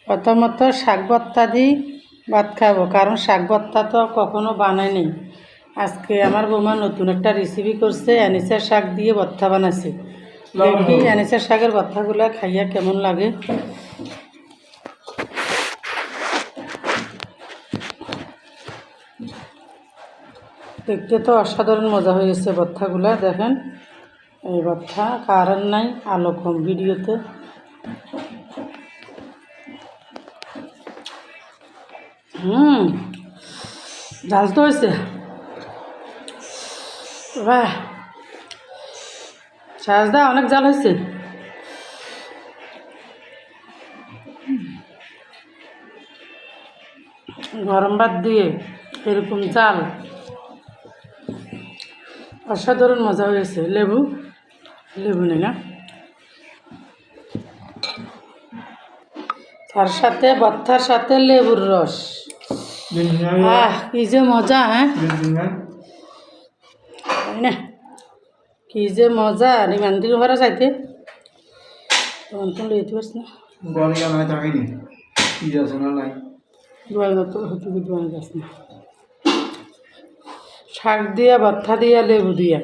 প্রথমত শাক ভর্তা দিয়ে ভাত খাবো, কারণ শাক ভর্তা তো কখনো বানায়নি। আজকে আমার বৌমা নতুন একটা রেসিপি করছে, অ্যানিসের শাক দিয়ে ভর্তা বানাচ্ছে। দেখি অ্যানিসের শাকের ভর্তাগুলো খাইয়া কেমন লাগে। দেখতে তো অসাধারণ মজা হয়েছে ভর্তাগুলো। দেখেন এই ভর্তা কারণ নাই, আলো কম ভিডিওতে। ঝাল তো হয়েছে, বাহ সাজদা অনেক জাল হয়েছে। গরম ভাত দিয়ে এরকম চাল অসাধারণ মজা হয়েছে। লেবু নেই না, তার সাথে ভর্তার সাথে লেবুর রস, কি যে মজা। হ্যাঁ না, কি যে মজা। ইমান দিন ভরা চাইতে তখন তো লইতে পারছ না, শাক দিয়া ভর্তা দিয়া লেবু দিয়া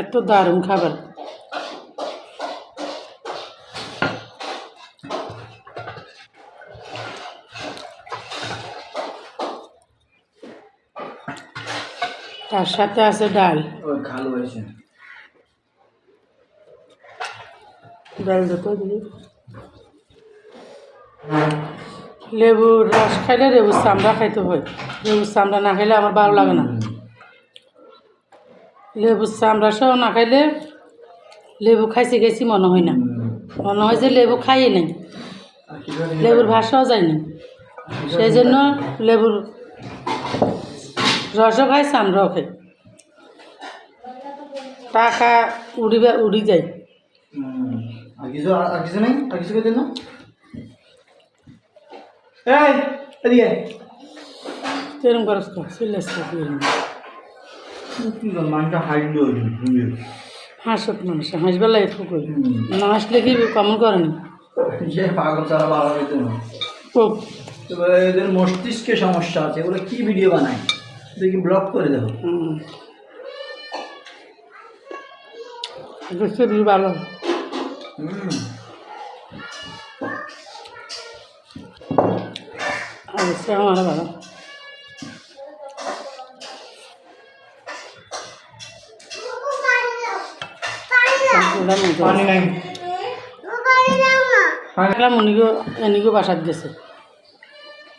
এত দারুণ খাবার। তার সাথে আছে ডাল। ডাল যত দিবি, লেবুর রস খাইলে লেবুর চামড়া খাইতে হয়। লেবুর চামড়া না খাইলে আমার ভালো লাগে না। লেবুর চামড়া সহ না খাইলে লেবু খাইছি মনে হয় না, মনে হয় যে লেবু খাইয়ে নেই, লেবুর ভাষাও যায়নি। সেই জন্য লেবুর রসও খাই, চামড়াও খাই। টাকা উড়ি যায়। তেরম খরচ কর হাসত মানুষ হাসবার লাগে ফুকর না হাসলে কি কমন করেনি। এদের মস্তিষ্কে সমস্যা আছে, এগুলো কি ভিডিও বানায় দেখি ব্লক করে দেবো। ভালো অবশ্যই আমার ভালো। মুনিগো এনিগো বাসাত গেছে।